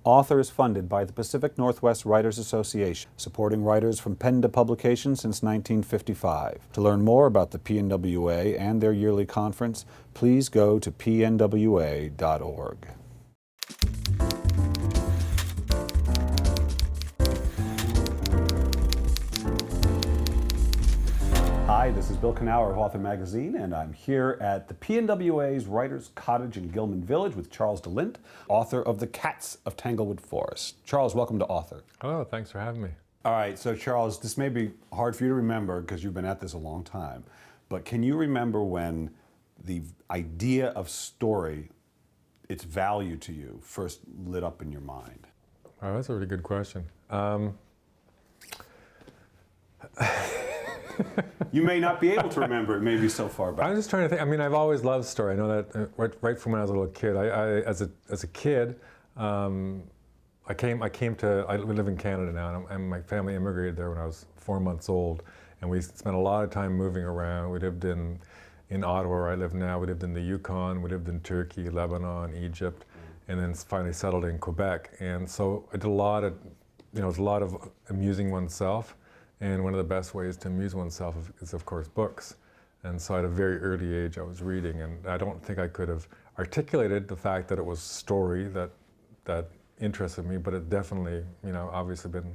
Author is funded by the Pacific Northwest Writers Association, supporting writers from pen to publication since 1955. To learn more about the PNWA and their yearly conference, please go to pnwa.org. Hi, this is Bill Kenower of Author Magazine, and I'm here at the PNWA's Writers' Cottage in Gilman Village with Charles de Lint, author of the Cats of Tanglewood Forest. Charles, welcome to Author. Oh, thanks for having me. All right, so Charles, this may be hard for you to remember because you've been at this a long time, but can you remember when the idea of story, its value to you, first lit up in your mind? Oh, that's a really good question. You may not be able to remember it, maybe so far back. I'm just trying to think. I mean, I've always loved story. I know that right from when I was a little kid. As a kid, we live in Canada now, and my family immigrated there when I was 4 months old, and we spent a lot of time moving around. We lived in Ottawa, where I live now. We lived in the Yukon. We lived in Turkey, Lebanon, Egypt, and then finally settled in Quebec. And so I did a lot of, it was a lot of amusing oneself. And one of the best ways to amuse oneself is, of course, books. And so at a very early age, I was reading, and I don't think I could have articulated the fact that it was story that interested me, but it definitely, obviously been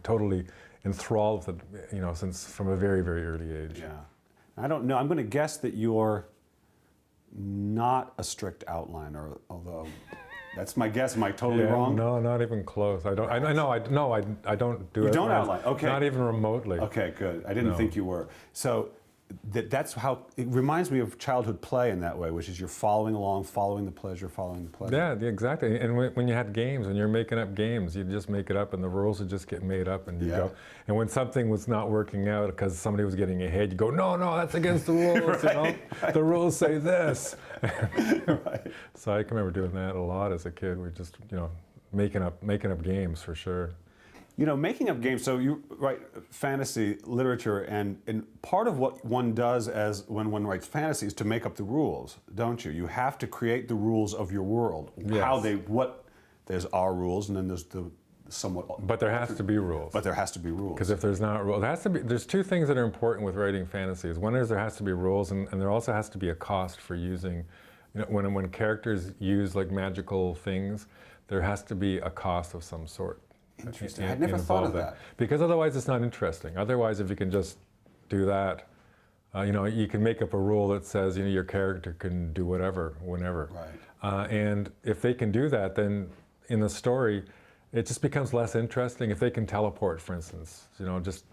totally enthralled with it, since from a very, very early age. Yeah. I don't know. I'm going to guess that you're not a strict outliner, although that's my guess. Am I totally wrong? No, not even close. I don't. I don't do it. You don't outline. Okay. Not even remotely. Okay, good. I didn't think you were. So that's how it reminds me of childhood play in that way, which is you're following along, following the pleasure. Yeah, exactly. And when you had games, when you're making up games, you just make it up, and the rules would just get made up, and you go. And when something was not working out because somebody was getting ahead, you go, no, that's against the rules. Right. The rules say this. Right. So I can remember doing that a lot as a kid. We just, making up games for sure. Making up games, so you write fantasy literature, and part of what one does as when one writes fantasy is to make up the rules, don't you? You have to create the rules of your world. Yes. There's our rules, and then there's the somewhat... But there has to be rules. But there has to be rules. Because if there's not rules, there's two things that are important with writing fantasies. One is there has to be rules, and there also has to be a cost for using, when characters use like magical things, there has to be a cost of some sort. Interesting. I had never thought of that. Because otherwise it's not interesting. Otherwise, if you can just do that, you can make up a rule that says, your character can do whatever, whenever. Right. And if they can do that, then in the story, it just becomes less interesting. If they can teleport, for instance, just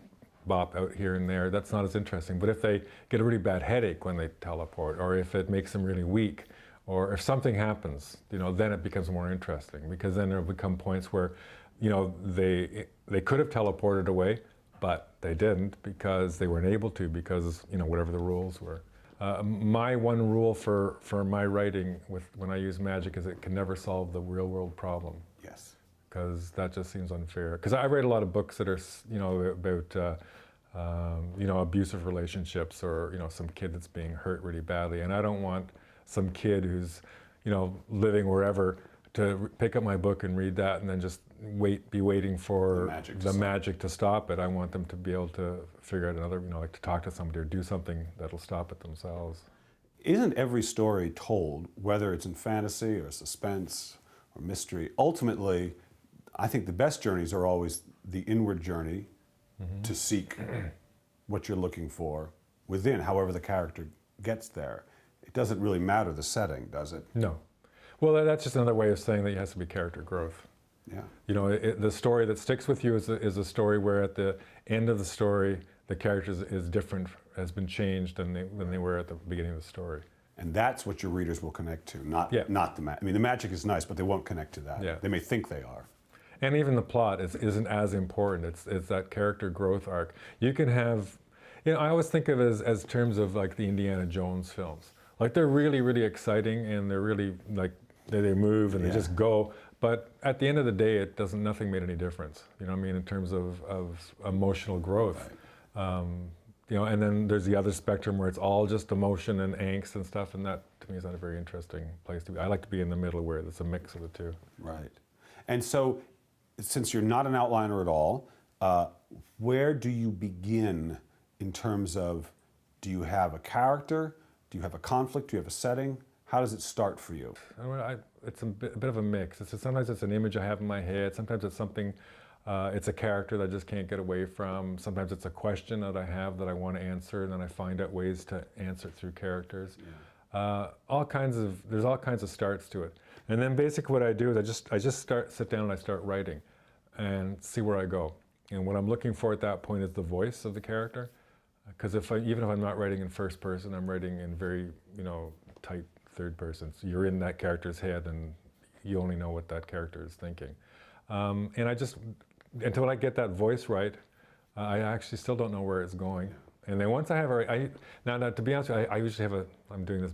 bop out here and there, that's not as interesting. But if they get a really bad headache when they teleport, or if it makes them really weak, or if something happens, then it becomes more interesting, because then there'll become points where they could have teleported away, but they didn't because they weren't able to, because whatever the rules were. My one rule for my writing when I use magic is it can never solve the real world problem. Yes. Because that just seems unfair. Because I read a lot of books that are about abusive relationships, or some kid that's being hurt really badly, and I don't want some kid who's living wherever to pick up my book and read that and then just be waiting for the magic to stop it. I want them to be able to figure out another, like to talk to somebody or do something that'll stop it themselves. Isn't every story told, whether it's in fantasy or suspense or mystery, ultimately, I think the best journeys are always the inward journey to seek what you're looking for within, however the character gets there. It doesn't really matter the setting, does it? No. Well, that's just another way of saying that it has to be character growth. Yeah. The story that sticks with you is a story where at the end of the story, the character is different, has been changed than they were at the beginning of the story. And that's what your readers will connect to, not the magic. I mean, the magic is nice, but they won't connect to that. Yeah. They may think they are. And even the plot isn't as important. It's that character growth arc. You can have, I always think of it as terms of like the Indiana Jones films. Like they're really, really exciting, and they're really like, they move and they just go. But at the end of the day, nothing made any difference. In terms of emotional growth. Right. And then there's the other spectrum where it's all just emotion and angst and stuff, and that to me is not a very interesting place to be. I like to be in the middle where it's a mix of the two. Right. And so, since you're not an outliner at all, where do you begin in terms of, do you have a character? Do you have a conflict? Do you have a setting? How does it start for you? It's a bit of a mix. Sometimes it's an image I have in my head. Sometimes it's something, it's a character that I just can't get away from. Sometimes it's a question that I have that I want to answer, and then I find out ways to answer it through characters. Yeah. There's all kinds of starts to it. And then basically what I do is I just sit down and I start writing and see where I go. And what I'm looking for at that point is the voice of the character. Because even if I'm not writing in first person, I'm writing in very, tight third person. So you're in that character's head and you only know what that character is thinking. And until I get that voice right, I actually still don't know where it's going. And then once I have now to be honest with you, I usually have I'm doing this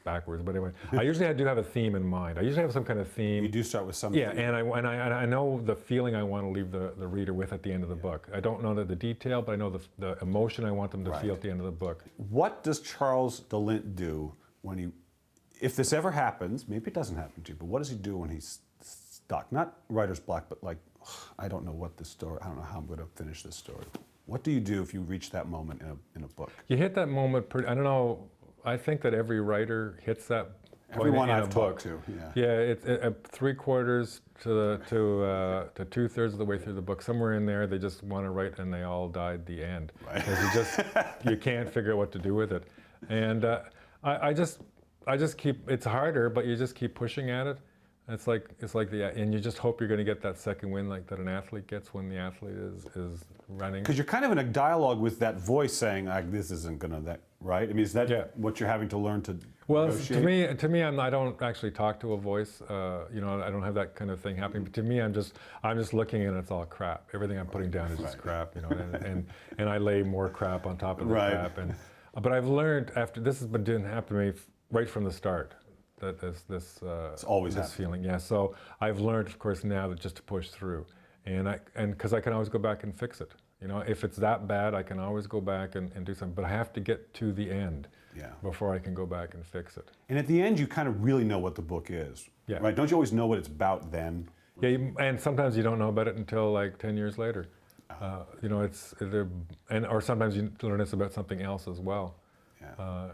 backwards, but anyway, I usually do have a theme in mind. I usually have some kind of theme. You do start with something. Yeah, and I know the feeling I want to leave the reader with at the end of the book. I don't know the detail, but I know the emotion I want them to feel at the end of the book. What does Charles de Lint do when if this ever happens, maybe it doesn't happen to you, but what does he do when he's stuck? Not writer's block, but like, I don't know I don't know how I'm going to finish this story. What do you do if you reach that moment in a book? You hit that moment I don't know, I think that every writer hits that Everyone point in I've a talked book. to, yeah. Yeah, it's 3/4 to 2/3 of the way through the book. Somewhere in there, they just want to write, and they all died at the end. Right. Because you can't figure out what to do with it. And I just keep. It's harder, but you just keep pushing at it. It's like and you just hope you're going to get that second win, like that an athlete gets when the athlete is running. Because you're kind of in a dialogue with that voice saying, this isn't going to, right? I mean, is that what you're having to learn to negotiate? to me, I don't actually talk to a voice. I don't have that kind of thing happening. But to me, I'm just looking and it's all crap. Everything I'm putting down is just crap, and I lay more crap on top of the crap. But I've learned after this has been happening to me right from the start. That this feeling, yeah. So I've learned, of course, now that just to push through, and because I can always go back and fix it. If it's that bad, I can always go back and do something. But I have to get to the end before I can go back and fix it. And at the end, you kind of really know what the book is, right? Don't you always know what it's about then? Yeah, and sometimes you don't know about it until like 10 years later. Or sometimes you learn it's about something else as well.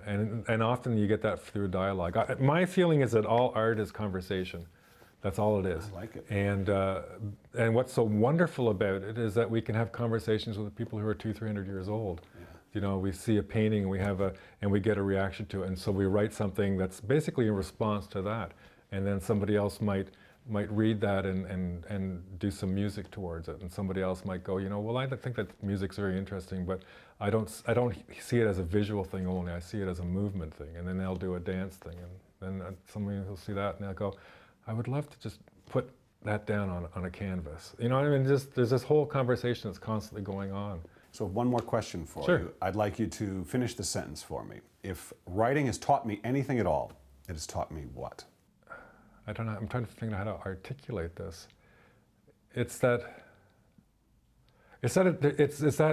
And often you get that through dialogue. My feeling is that all art is conversation. That's all it is. I like it. And what's so wonderful about it is that we can have conversations with people who are 200-300 years old. Yeah. We see a painting and we get a reaction to it, and so we write something that's basically in response to that. And then somebody else might read that and do some music towards it, and somebody else might go, well, I think that music's very interesting, but I don't see it as a visual thing only. I see it as a movement thing, and then they'll do a dance thing, and then somebody will see that and they'll go, I would love to just put that down on a canvas. You know what I mean? There's this whole conversation that's constantly going on. So one more question for Sure. you. I'd like you to finish the sentence for me. If writing has taught me anything at all, it has taught me what? I don't know. I'm trying to figure out how to articulate this. It's that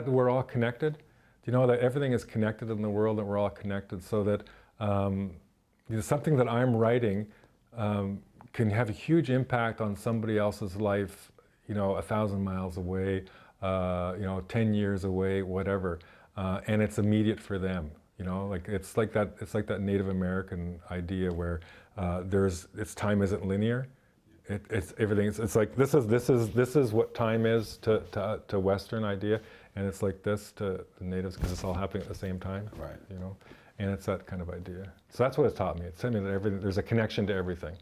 we're all connected. That everything is connected in the world, that we're all connected, so that something that I'm writing can have a huge impact on somebody else's life, 1,000 miles away, 10 years away, whatever, and it's immediate for them. It's like that Native American idea where its time isn't linear. It's everything. It's like this is what time is to Western idea, and it's like this to the natives because it's all happening at the same time. Right. And it's that kind of idea. So that's what it's taught me. It's taught me that there's a connection to everything.